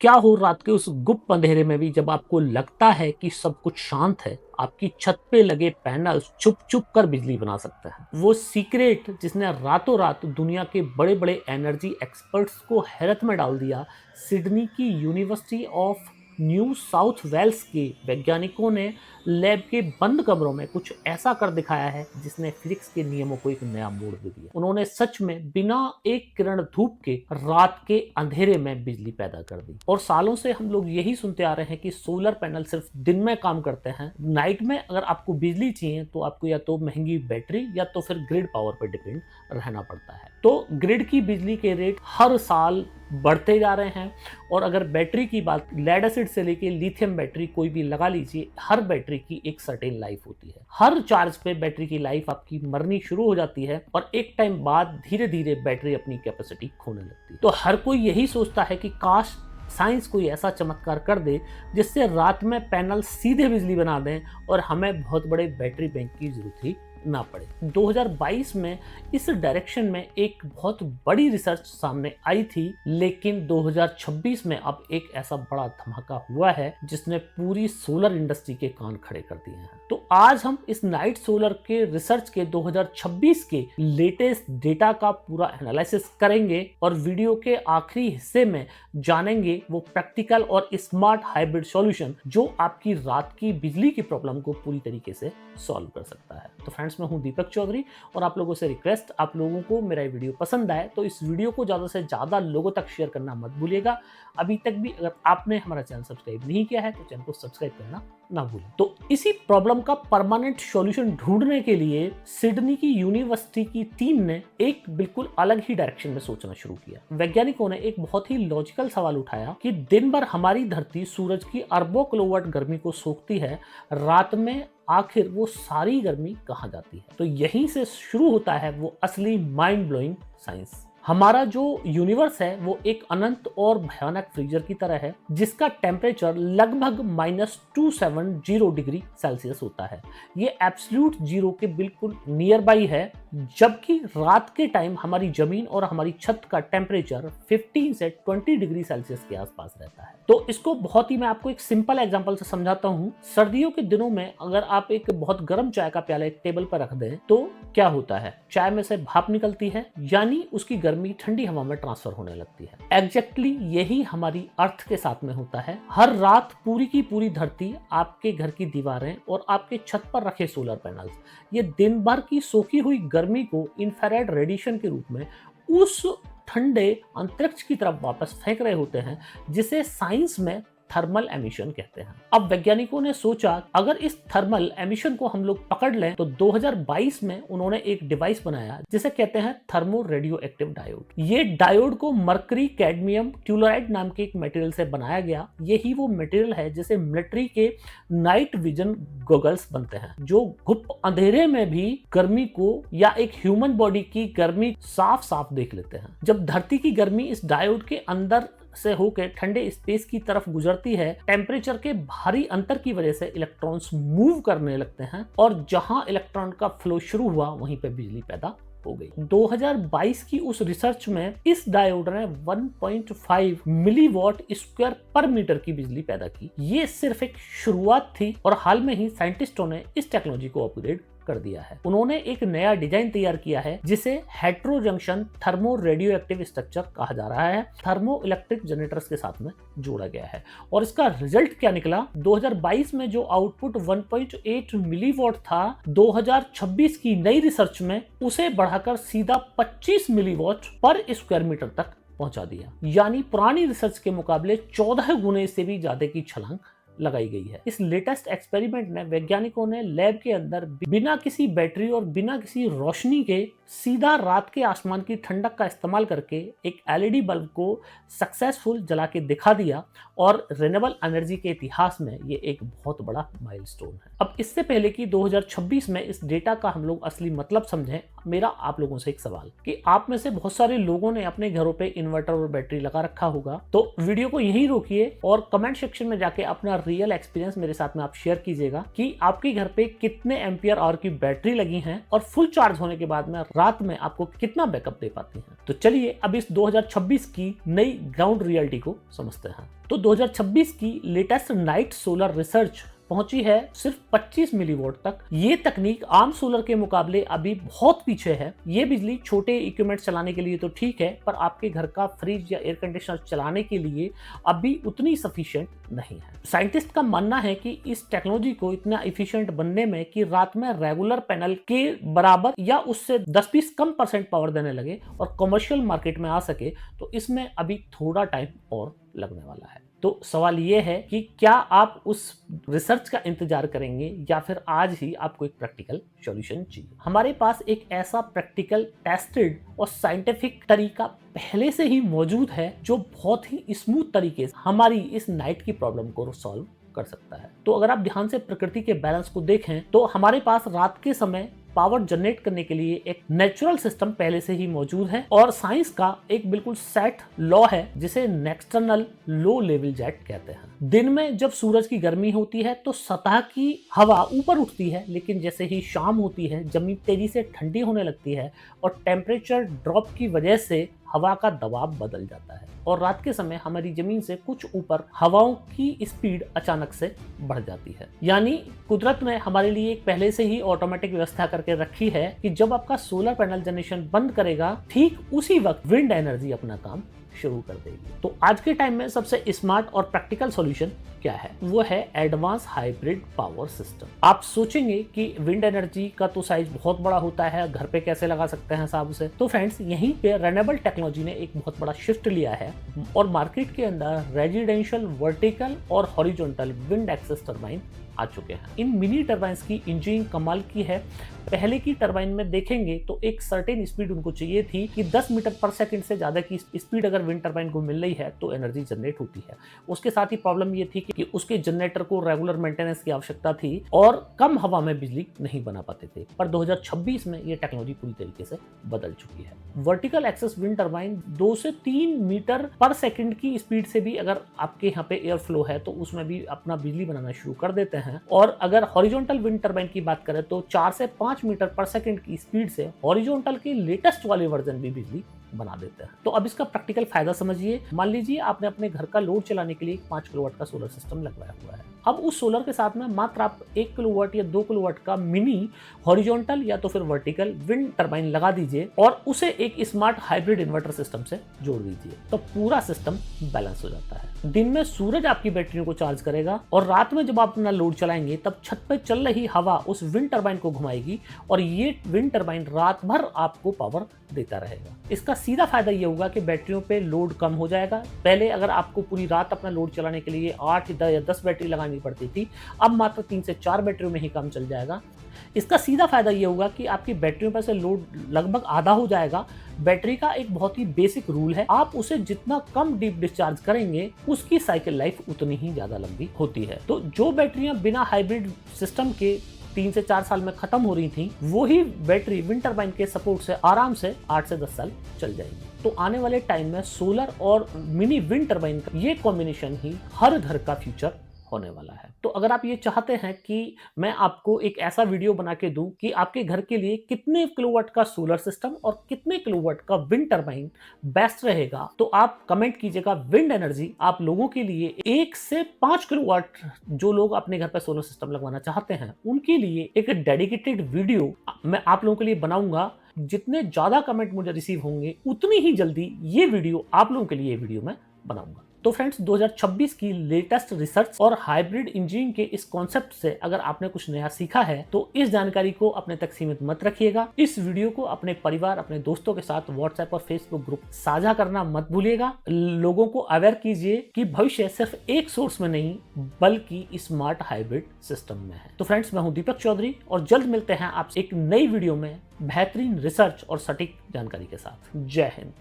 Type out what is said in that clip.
क्या हो रात के उस गुप्त अंधेरे में भी जब आपको लगता है कि सब कुछ शांत है, आपकी छत पे लगे पैनल्स चुप चुप कर बिजली बना सकते हैं। वो सीक्रेट जिसने रातों रात दुनिया के बड़े बड़े एनर्जी एक्सपर्ट्स को हैरत में डाल दिया। सिडनी की university of New South Wales के वैज्ञानिकों ने लैब के बंद कमरों में कुछ ऐसा कर दिखाया है जिसने फिजिक्स के नियमों को एक नया मोड़ दे दिया। उन्होंने सच में बिना एक किरण धूप के रात के अंधेरे में बिजली पैदा कर दी। और सालों से हम लोग यही सुनते आ रहे हैं कि सोलर पैनल सिर्फ दिन में काम करते हैं, नाइट में अगर आपको बिजली चाहिए तो आपको या तो महंगी बैटरी या तो फिर ग्रिड पावर पर डिपेंड रहना पड़ता है। तो ग्रिड की बिजली के रेट हर साल बढ़ते जा रहे हैं। और अगर बैटरी की बात, लेड एसिड से लेके लिथियम बैटरी कोई भी लगा लीजिए, हर बैटरी की एक सर्टेन लाइफ होती है। हर चार्ज पे बैटरी की लाइफ आपकी मरनी शुरू हो जाती है और एक टाइम बाद धीरे धीरे बैटरी अपनी कैपेसिटी खोने लगती है। तो हर कोई यही सोचता है कि काश साइंस कोई ऐसा चमत्कार कर दे जिससे रात में पैनल सीधे बिजली बना दें और हमें बहुत बड़े बैटरी बैंक की जरूरत ही ना पड़े। 2022 में इस डायरेक्शन में एक बहुत बड़ी रिसर्च सामने आई थी, लेकिन 2026 में अब एक ऐसा बड़ा धमाका हुआ है जिसने पूरी सोलर इंडस्ट्री के कान खड़े कर दिए हैं। तो आज हम इस नाइट सोलर के रिसर्च के 2026 के लेटेस्ट डेटा का पूरा एनालिसिस करेंगे और वीडियो के आखिरी हिस्से में जानेंगे वो प्रैक्टिकल और स्मार्ट हाइब्रिड सॉल्यूशन जो आपकी रात की बिजली की प्रॉब्लम को पूरी तरीके से सॉल्व कर सकता है। तो फ्रेंड्स, मैं हूं दीपक चौधरी और आप लोगों से रिक्वेस्ट, आप लोगों को मेरा ये वीडियो पसंद आए तो इस वीडियो को ज़्यादा से ज़्यादा लोगों तक शेयर करना मत भूलिएगा। अभी तक भी अगर आपने हमारा चैनल सब्सक्राइब नहीं किया है तो चैनल को सब्सक्राइब करना ना भूलें। तो इसी प्रॉब्लम का परमानेंट सॉल्यूशन ढूंढने के लिए सिडनी की यूनिवर्सिटी की टीम ने एक बिल्कुल अलग ही डायरेक्शन में सोचना शुरू किया। वैज्ञानिकों ने एक बहुत ही लॉजिकल सवाल उठाया कि दिन भर हमारी धरती सूरज की अरबों किलोवाट गर्मी को सोखती है, रात में आखिर वो सारी गर्मी कहाँ जाती है। तो यहीं से शुरू होता है वो असली माइंड ब्लोइंग साइंस। हमारा जो यूनिवर्स है वो एक अनंत और भयानक फ्रीजर की तरह है जिसका टेम्परेचर लगभग -270 डिग्री सेल्सियस होता है। ये एब्सोल्यूट जीरो के बिल्कुल नियर बाई है, जबकि रात के टाइम हमारी जमीन और हमारी छत का टेम्परेचर 15 से 20 डिग्री सेल्सियस के आसपास रहता है। तो इसको बहुत ही मैं आपको एक सिंपल एग्जांपल से समझाता हूँ। सर्दियों के दिनों में अगर आप एक बहुत गर्म चाय का प्याला एक टेबल पर रख दें तो क्या होता है, चाय में से भाप निकलती है, यानी उसकी गर्मी ठंडी हवा में ट्रांसफर होने लगती है। एग्जैक्टली यही हमारी अर्थ के साथ में होता है। हर रात पूरी की पूरी धरती, आपके घर की दीवारें और आपके छत पर रखे सोलर पैनल्स ये दिन भर की सोखी हुई गर्मी को इंफ्रारेड रेडिएशन के रूप में उस ठंडे अंतरिक्ष की तरफ वापस फेंक रहे होते हैं, जिसे साइंस में थर्मल एमिशन कहते हैं। अब वैज्ञानिकों ने सोचा अगर इस थर्मल एमिशन को हम लोग पकड़ लें तो 2022 में उन्होंने एक डिवाइस बनाया जिसे कहते हैं थर्मो रेडियो एक्टिव डायोड। ये डायोड को मरकरी कैडमियम ट्यूलोराइड नाम के एक मटेरियल से बनाया गया। यही वो मटेरियल है जिसे मिलिट्री के नाइट विजन गॉगल्स बनते हैं जो गुप्त अंधेरे में भी गर्मी को या एक ह्यूमन बॉडी की गर्मी साफ साफ देख लेते हैं। जब धरती की गर्मी इस डायोड के अंदर से होकर ठंडे स्पेस की तरफ गुजरती है, टेम्परेचर के भारी अंतर की वजह से इलेक्ट्रॉन्स मूव करने लगते हैं और जहां इलेक्ट्रॉन का फ्लो शुरू हुआ वहीं पे बिजली पैदा हो गई। 2022 की उस रिसर्च में इस डायोड ने 1.5 मिलीवॉट स्क्वायर पर मीटर की बिजली पैदा की। ये सिर्फ एक शुरुआत थी और हाल में ही साइंटिस्टों ने इस टेक्नोलॉजी को अपग्रेड कर दिया है। उन्होंने एक नया डिजाइन तैयार किया है जिसे hetero junction thermo radio active structure कहा जा रहा है। थर्मो इलेक्ट्रिक जनरेटर्स के साथ में जोड़ा गया है और इसका रिजल्ट क्या निकला, 2022 में जो आउटपुट 1.8 मिलीवॉट था, 2026 की नई रिसर्च में उसे बढ़ाकर सीधा 25 मिलीवॉट पर स्क्वायर मीटर तक पहुंचा दिया। यानी पुरानी रिसर्च के मुकाबले 14 गुने से भी ज्यादा की छलांग लगाई गई है। इस लेटेस्ट एक्सपेरिमेंट में वैज्ञानिकों ने लैब के अंदर बिना किसी बैटरी और बिना किसी रोशनी के सीधा रात के आसमान की ठंडक का इस्तेमाल करके एक एलईडी बल्ब को सक्सेसफुल जला के दिखा दिया और रिन्यूएबल एनर्जी के इतिहास में ये एक बहुत बड़ा माइलस्टोन है। अब इससे पहले कि 2026 में इस डेटा का हम लोग असली मतलब समझें, मेरा आप लोगों से एक सवाल कि आप में से बहुत सारे लोगों ने अपने घरों पे इन्वर्टर और बैटरी लगा रखा होगा, तो वीडियो को यहीं रोकिए और कमेंट सेक्शन में जाके अपना रियल एक्सपीरियंस मेरे साथ में आप शेयर कीजिएगा कि आपके घर पे कितने एम्पियर आवर की बैटरी लगी है और फुल चार्ज होने के बाद में रात में आपको कितना बैकअप दे पाती है। तो चलिए अब इस 2026 की नई ग्राउंड रियलिटी को समझते हैं। तो 2026 की लेटेस्ट नाइट सोलर रिसर्च पहुंची है सिर्फ 25 मिलीवॉट तक। ये तकनीक आम सोलर के मुकाबले अभी बहुत पीछे है। ये बिजली छोटे इक्विपमेंट चलाने के लिए तो ठीक है, पर आपके घर का फ्रिज या एयर कंडीशनर चलाने के लिए अभी उतनी सफिशिएंट नहीं है। साइंटिस्ट का मानना है कि इस टेक्नोलॉजी को इतना इफिशिएंट बनने में कि रात में रेगुलर पैनल के बराबर या उससे 10-20 कम % पावर देने लगे और कमर्शियल मार्केट में आ सके, तो इसमें अभी थोड़ा टाइम और लगने वाला है। तो सवाल ये है कि क्या आप उस रिसर्च का इंतजार करेंगे या फिर आज ही आपको एक प्रैक्टिकल सॉल्यूशन चाहिए। हमारे पास एक ऐसा प्रैक्टिकल, टेस्टेड और साइंटिफिक तरीका पहले से ही मौजूद है जो बहुत ही स्मूथ तरीके से हमारी इस नाइट की प्रॉब्लम को सॉल्व कर सकता है। तो अगर आप ध्यान से प्रकृति के बैलेंस को देखें तो हमारे पास रात के समय पावर जनरेट करने के लिए एक नेचुरल सिस्टम पहले से ही मौजूद है और साइंस का एक बिल्कुल सेट लॉ है जिसे नेक्सटर्नल लो लेवल जेट कहते हैं। दिन में जब सूरज की गर्मी होती है तो सतह की हवा ऊपर उठती है, लेकिन जैसे ही शाम होती है जमीन तेजी से ठंडी होने लगती है और टेम्परेचर ड्रॉप की वजह से हवा का दबाव बदल जाता है और रात के समय हमारी जमीन से कुछ ऊपर हवाओं की स्पीड अचानक से बढ़ जाती है। यानी कुदरत ने हमारे लिए एक पहले से ही ऑटोमेटिक व्यवस्था करके रखी है कि जब आपका सोलर पैनल जनरेशन बंद करेगा, ठीक उसी वक्त विंड एनर्जी अपना काम शुरू कर देगी। तो आज के टाइम में सबसे स्मार्ट और प्रैक्टिकल सॉल्यूशन क्या है? वो है एडवांस हाइब्रिड पावर सिस्टम। आप सोचेंगे कि विंड एनर्जी का तो साइज बहुत बड़ा होता है, घर पे कैसे लगा सकते हैं साहब उसे? तो फ्रेंड्स, यहीं पे रेन्यूएबल टेक्नोलॉजी ने एक बहुत बड़ा शिफ्ट लिया है और मार्केट के अंदर रेजिडेंशियल, वर्टिकल और हॉरिजॉन्टल विंड एक्सेस टरबाइन आ चुके हैं। इन मिनी टरबाइंस की इंजीनियरिंग कमाल की है। पहले की टरबाइन में देखेंगे तो एक सर्टेन स्पीड उनको चाहिए थी कि 10 मीटर पर सेकंड से ज्यादा की स्पीड अगर विंड टरबाइन को मिल रही है तो एनर्जी जनरेट होती है। उसके साथ ही प्रॉब्लम ये थी कि उसके जनरेटर को रेगुलर मेंटेनेंस की आवश्यकता थी और कम हवा में बिजली नहीं बना पाते थे। पर 2026 में ये टेक्नोलॉजी पूरी तरीके से बदल चुकी है। वर्टिकल एक्सेस विंड टरबाइन 2 से 3 मीटर पर सेकंड की स्पीड से भी अगर आपके यहाँ पे एयर फ्लो है तो उसमें भी अपना बिजली बनाना शुरू कर देते हैं। और अगर हॉरिजॉन्टल विंड टरबाइन की बात करें तो 4 से 5 मीटर पर सेकंड की स्पीड से हॉरिजॉन्टल के लेटेस्ट वाले वर्जन भी बिजली बना देते हैं। तो अब इसका प्रैक्टिकल फायदा समझिए। मान लीजिए आपने अपने घर का लोड चलाने के लिए 5 किलोवाट का सोलर सिस्टम लगवाया हुआ है। अब उस सोलर के साथ में मात्र आप 1 किलोवाट या 2 किलोवाट का मिनी हॉरिजॉन्टल या तो फिर वर्टिकल विंड टरबाइन लगा दीजिए और उसे एक स्मार्ट हाइब्रिड इन्वर्टर सिस्टम से जोड़ दीजिए, तो पूरा सिस्टम बैलेंस हो जाता है। दिन में सूरज आपकी बैटरियों को चार्ज करेगा और रात में जब आप अपना लोड चलाएंगे तब छत पर चल रही हवा उस विंड टरबाइन को घुमाएगी और ये विंड टरबाइन रात भर आपको पावर देता रहेगा। इसका सीधा फायदा ये होगा कि बैटरियों पे लोड कम हो जाएगा। पहले अगर आपको पूरी रात अपना लोड चलाने के लिए 8 या 10 बैटरी लगानी पड़ती थी, अब मात्र 3 से 4 बैटरियों में ही काम चल जाएगा। इसका सीधा फायदा ये होगा कि आपकी बैटरियों पर से लोड लगभग आधा हो जाएगा। बैटरी का एक बहुत ही बेसिक रूल है, आप उसे जितना कम डीप डिस्चार्ज करेंगे उसकी साइकिल लाइफ उतनी ही ज्यादा लंबी होती है। तो जो बैटरियां बिना हाइब्रिड सिस्टम के 3 से 4 साल में खत्म हो रही थी, वही बैटरी विंड टरबाइन के सपोर्ट से आराम से 8 से 10 साल चल जाएगी। तो आने वाले टाइम में सोलर और मिनी विंड टरबाइन का ये कॉम्बिनेशन ही हर घर का फ्यूचर होने वाला है। तो अगर आप ये चाहते हैं कि मैं आपको एक ऐसा वीडियो बना के दूं कि आपके घर के लिए कितने किलोवाट का सोलर सिस्टम और कितने किलोवाट का विंड टरबाइन बेस्ट रहेगा, तो आप कमेंट कीजिएगा विंड एनर्जी। आप लोगों के लिए 1 से 5 किलोवाट जो लोग अपने घर पर सोलर सिस्टम लगवाना चाहते हैं उनके लिए एक डेडिकेटेड वीडियो मैं आप लोगों के लिए बनाऊंगा। जितने ज्यादा कमेंट मुझे रिसीव होंगे उतनी ही जल्दी ये वीडियो आप लोगों के लिए वीडियो मैं बनाऊंगा। तो फ्रेंड्स, 2026 की लेटेस्ट रिसर्च और हाइब्रिड इंजीनियरिंग के इस कॉन्सेप्ट से अगर आपने कुछ नया सीखा है तो इस जानकारी को अपने तक सीमित मत रखिएगा। इस वीडियो को अपने परिवार, अपने दोस्तों के साथ व्हाट्सएप और फेसबुक ग्रुप साझा करना मत भूलिएगा। लोगों को अवेयर कीजिए कि भविष्य सिर्फ एक सोर्स में नहीं बल्कि स्मार्ट हाइब्रिड सिस्टम में है। तो फ्रेंड्स, मैं हूं दीपक चौधरी और जल्द मिलते हैं आपसे एक नई वीडियो में बेहतरीन रिसर्च और सटीक जानकारी के साथ। जय हिंद।